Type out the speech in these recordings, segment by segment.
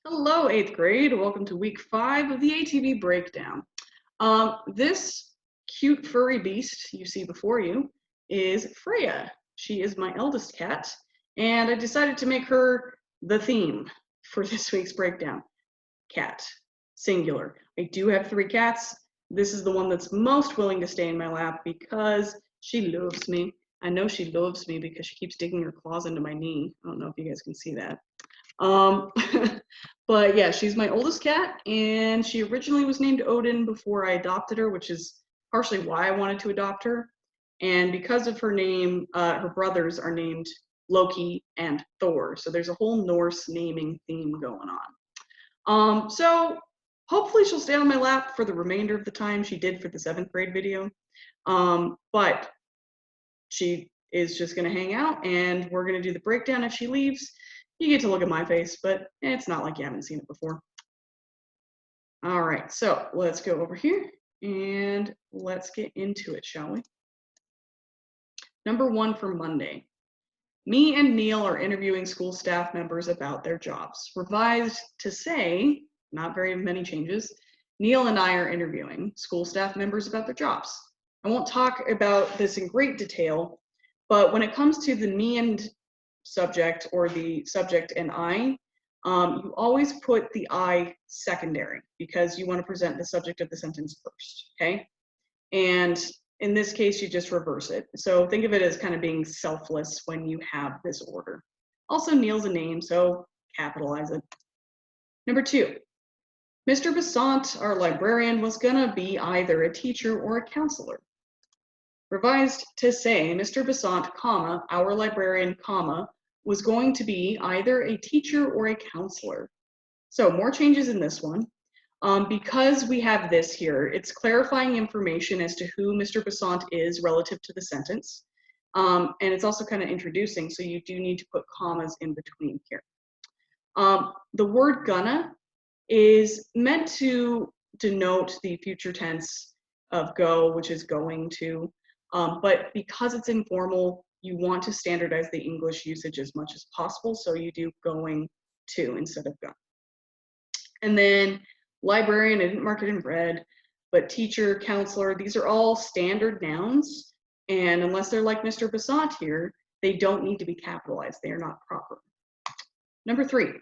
Hello, 8th grade. Welcome to week 5 of the ATB breakdown. This cute furry beast you see before you is Freya. She is my eldest cat, and I decided to make her the theme for this week's breakdown. Cat, singular. I do have 3 cats. This is the one that's most willing to stay in my lap because she loves me. I know she loves me because she keeps digging her claws into my knee. I don't know if you guys can see that. Um, but yeah, she's my oldest cat, and she originally was named Odin before I adopted her, which is partially why I wanted to adopt her. And because of her name, her brothers are named Loki and Thor. So there's a whole Norse naming theme going on. So hopefully she'll stay on my lap for the remainder of the time. She did for the 7th grade video. But she is just going to hang out, and we're going to do the breakdown. If she leaves, you get to look at my face, but it's not like you haven't seen it before. All right, so let's go over here and let's get into it, shall we? Number 1 for Monday. Me and Neil are interviewing school staff members about their jobs. Revised to say, not very many changes, Neil and I are interviewing school staff members about their jobs. I won't talk about this in great detail, but when it comes to the me and subject or the subject and I, you always put the I secondary because you want to present the subject of the sentence first, okay? And in this case, you just reverse it. So think of it as kind of being selfless when you have this order. Also, Neil's a name, so capitalize it. Number 2, Mr. Besant, our librarian, was gonna be either a teacher or a counselor. Revised to say, Mr. Besant, comma, our librarian, comma, was going to be either a teacher or a counselor. So more changes in this one. Because we have this here, it's clarifying information as to who Mr. Besant is relative to the sentence. And it's also kind of introducing, so you do need to put commas in between here. The word gonna is meant to denote the future tense of go, which is going to, but because it's informal, you want to standardize the English usage as much as possible, so you do going to instead of gonna. And then librarian, I didn't mark it in red, but teacher, counselor, these are all standard nouns, and unless they're like Mr. Besant here, they don't need to be capitalized. They are not proper. Number 3,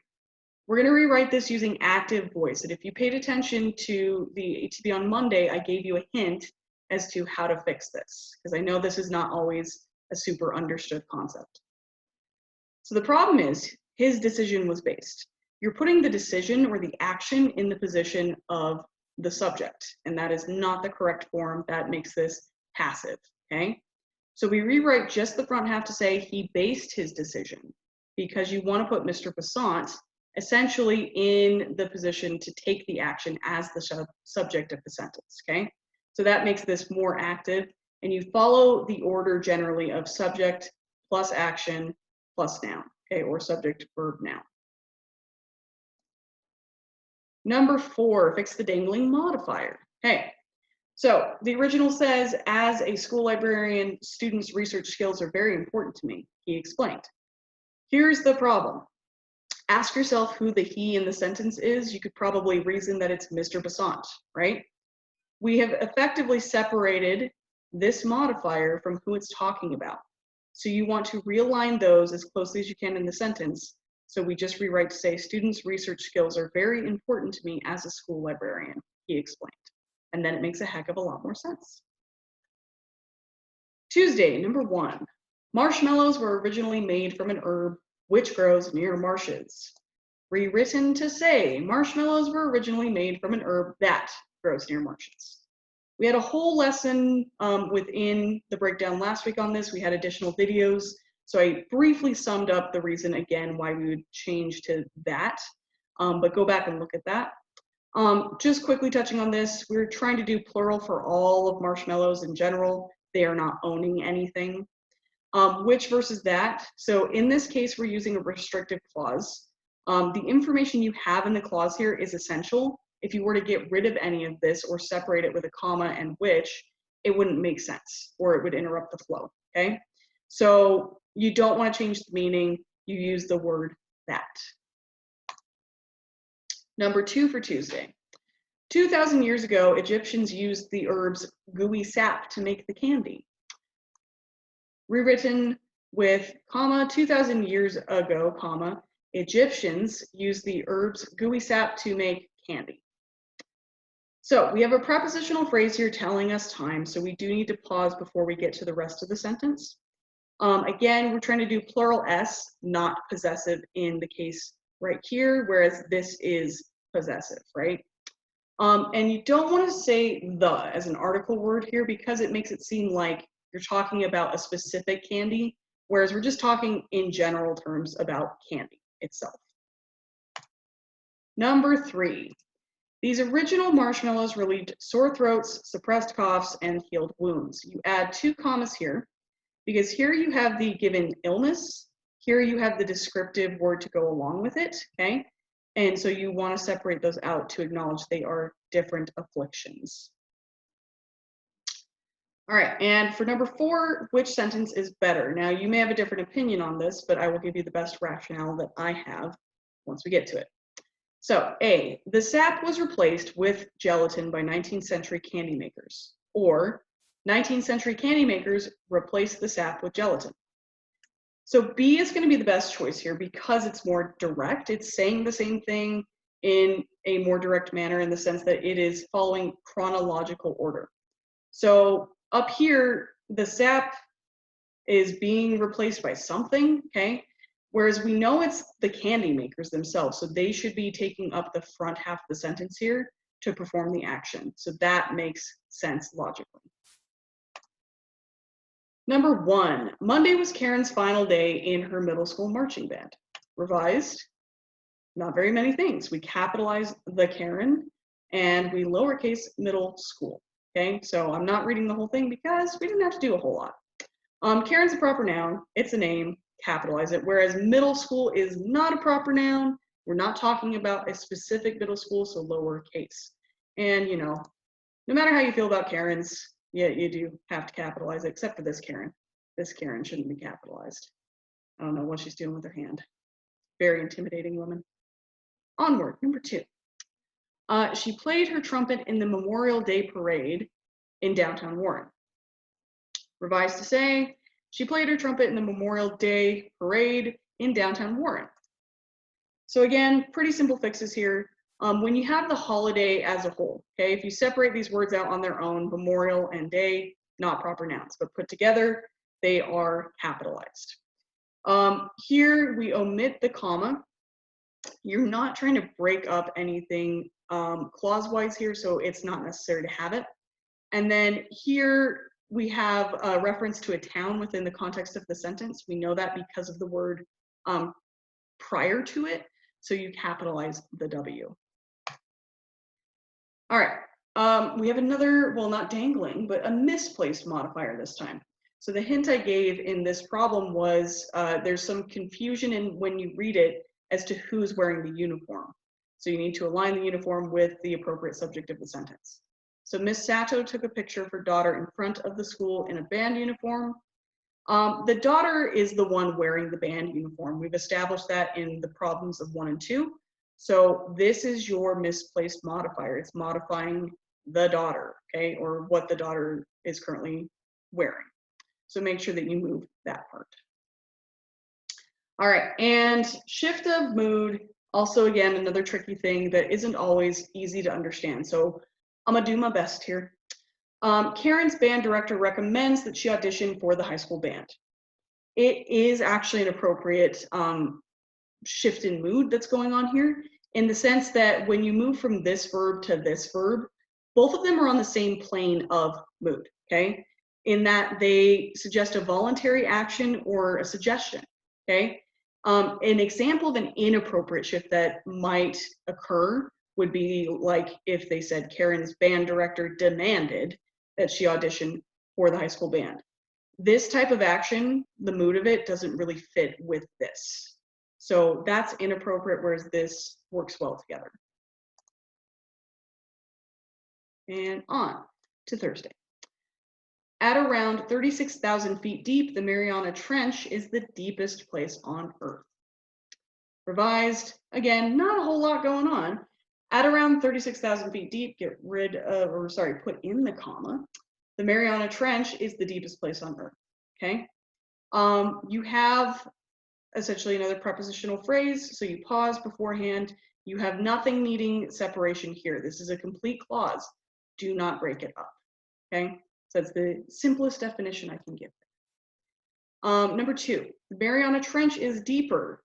we're going to rewrite this using active voice. And if you paid attention to the ATB on Monday, I gave you a hint as to how to fix this, because I know this is not always a super understood concept. So the problem is his decision was based. You're putting the decision or the action in the position of the subject, and that is not the correct form. That makes this passive, okay? So we rewrite just the front half to say he based his decision, because you want to put Mr. Besant essentially in the position to take the action as the subject of the sentence, okay? So that makes this more active, and you follow the order generally of subject plus action plus noun, okay, or subject, verb, noun. Number 4, fix the dangling modifier. Okay, so the original says, as a school librarian, students' research skills are very important to me, he explained. Here's the problem. Ask yourself who the he in the sentence is. You could probably reason that it's Mr. Besant, right? We have effectively separated this modifier from who it's talking about. So you want to realign those as closely as you can in the sentence. So we just rewrite to say, students' research skills are very important to me as a school librarian, he explained. And then it makes a heck of a lot more sense. Tuesday, number 1. Marshmallows were originally made from an herb which grows near marshes. Rewritten to say, marshmallows were originally made from an herb that grows near marshes. We had a whole lesson within the breakdown last week on this. We had additional videos. So I briefly summed up the reason again why we would change to that, but go back and look at that. Just quickly touching on this, we're trying to do plural for all of marshmallows in general. They are not owning anything. Which versus that. So in this case, we're using a restrictive clause. The information you have in the clause here is essential. If you were to get rid of any of this or separate it with a comma and which, it wouldn't make sense, or it would interrupt the flow, okay? So you don't want to change the meaning, you use the word that. Number 2 for Tuesday. 2,000 years ago, Egyptians used the herb's gooey sap to make the candy. Rewritten with comma, 2,000 years ago, comma, Egyptians used the herb's gooey sap to make candy. So we have a prepositional phrase here telling us time, so we do need to pause before we get to the rest of the sentence. Again, we're trying to do plural S, not possessive in the case right here, whereas this is possessive, right? And you don't want to say the as an article word here because it makes it seem like you're talking about a specific candy, whereas we're just talking in general terms about candy itself. Number 3, these original marshmallows relieved sore throats, suppressed coughs, and healed wounds. You add 2 commas here because here you have the given illness, here you have the descriptive word to go along with it, okay? And so you want to separate those out to acknowledge they are different afflictions. All right, and for number 4, which sentence is better? Now, you may have a different opinion on this, but I will give you the best rationale that I have once we get to it. So, A, the sap was replaced with gelatin by 19th century candy makers, or 19th century candy makers replaced the sap with gelatin. So B is going to be the best choice here because it's more direct. It's saying the same thing in a more direct manner in the sense that it is following chronological order. So up here, the sap is being replaced by something, okay? Whereas we know it's the candy makers themselves, so they should be taking up the front half of the sentence here to perform the action. So that makes sense logically. Number 1, Monday was Karen's final day in her middle school marching band. Revised, not very many things. We capitalize the Karen and we lowercase middle school, okay? So I'm not reading the whole thing because we didn't have to do a whole lot. Karen's a proper noun, it's a name, capitalize it, whereas middle school is not a proper noun. We're not talking about a specific middle school, so lowercase. And you know, no matter how you feel about Karens, yeah, you do have to capitalize it, except for this Karen. This Karen shouldn't be capitalized. I don't know what she's doing with her hand. Very intimidating woman. Onward, number 2. She played her trumpet in the Memorial Day Parade in downtown Warren. Revised to say, she played her trumpet in the Memorial Day Parade in downtown Warren. So again, pretty simple fixes here. When you have the holiday as a whole, okay, if you separate these words out on their own, memorial and day, not proper nouns, but put together, they are capitalized. Here we omit the comma. You're not trying to break up anything clause-wise here, so it's not necessary to have it. And then here we have a reference to a town within the context of the sentence. We know that because of the word prior to it, so you capitalize the W. All right, we have another, well, not dangling, but a misplaced modifier this time. So the hint I gave in this problem was there's some confusion in when you read it as to who's wearing the uniform. So you need to align the uniform with the appropriate subject of the sentence. So Miss Sato took a picture of her daughter in front of the school in a band uniform. The daughter is the one wearing the band uniform. We've established that in the problems of 1 and 2. So this is your misplaced modifier. It's modifying the daughter, okay, or what the daughter is currently wearing. So make sure that you move that part. All right, and shift of mood, also again, another tricky thing that isn't always easy to understand. So I'm gonna do my best here. Karen's band director recommends that she audition for the high school band. It is actually an appropriate shift in mood that's going on here, in the sense that when you move from this verb to this verb, both of them are on the same plane of mood, okay? In that they suggest a voluntary action or a suggestion, okay? An example of an inappropriate shift that might occur would be like if they said Karen's band director demanded that she audition for the high school band. This type of action, the mood of it doesn't really fit with this. So that's inappropriate, whereas this works well together. And on to Thursday. At around 36,000 feet deep, the Mariana Trench is the deepest place on Earth. Revised, again, not a whole lot going on. At around 36,000 feet deep, get rid of, or sorry, put in the comma. The Mariana Trench is the deepest place on Earth, okay? You have essentially another prepositional phrase, so you pause beforehand. You have nothing needing separation here. This is a complete clause. Do not break it up, okay? So that's the simplest definition I can give. Number 2, the Mariana Trench is deeper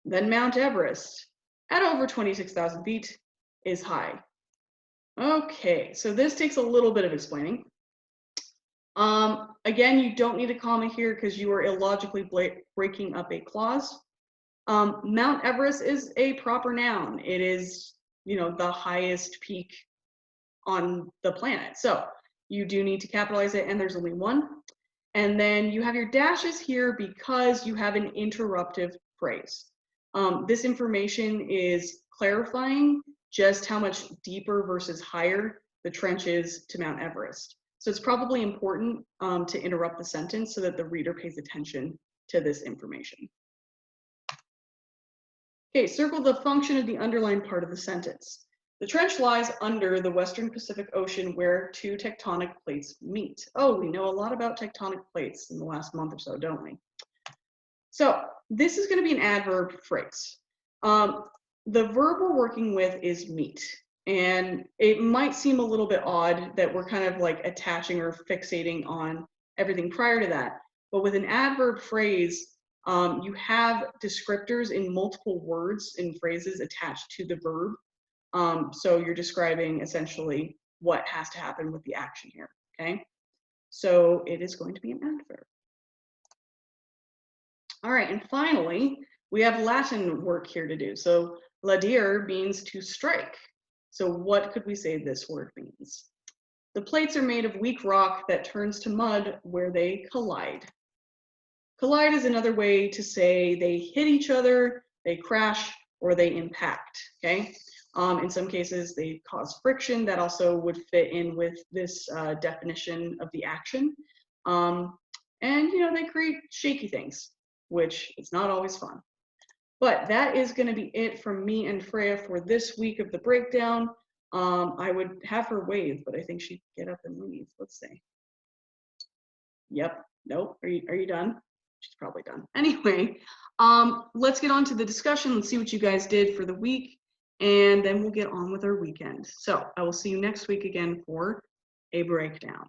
than Mount Everest at over 26,000 feet is high. Okay, so this takes a little bit of explaining. Again, you don't need a comma here because you are illogically breaking up a clause. Mount Everest is a proper noun. It is, the highest peak on the planet. So you do need to capitalize it, and there's only one. And then you have your dashes here because you have an interruptive phrase. This information is clarifying just how much deeper versus higher the trench is to Mount Everest. So it's probably important to interrupt the sentence so that the reader pays attention to this information. Okay, circle the function of the underlined part of the sentence. The trench lies under the Western Pacific Ocean where 2 tectonic plates meet. Oh, we know a lot about tectonic plates in the last month or so, don't we? So this is going to be an adverb phrase. The verb we're working with is meet. And it might seem a little bit odd that we're kind of like attaching or fixating on everything prior to that. But with an adverb phrase, you have descriptors in multiple words and phrases attached to the verb. So you're describing essentially what has to happen with the action here, okay? So it is going to be an adverb. All right, and finally, we have Latin work here to do. So ladire means to strike. So what could we say this word means? The plates are made of weak rock that turns to mud where they collide. Collide is another way to say they hit each other, they crash, or they impact, okay? In some cases, they cause friction. That also would fit in with this definition of the action. And, they create shaky things, which is not always fun. But that is going to be it from me and Freya for this week of the breakdown. I would have her wave, but I think she'd get up and leave. Let's see. Yep. Nope. Are you done? She's probably done. Anyway, let's get on to the discussion. Let's see what you guys did for the week, and then we'll get on with our weekend. So I will see you next week again for a breakdown.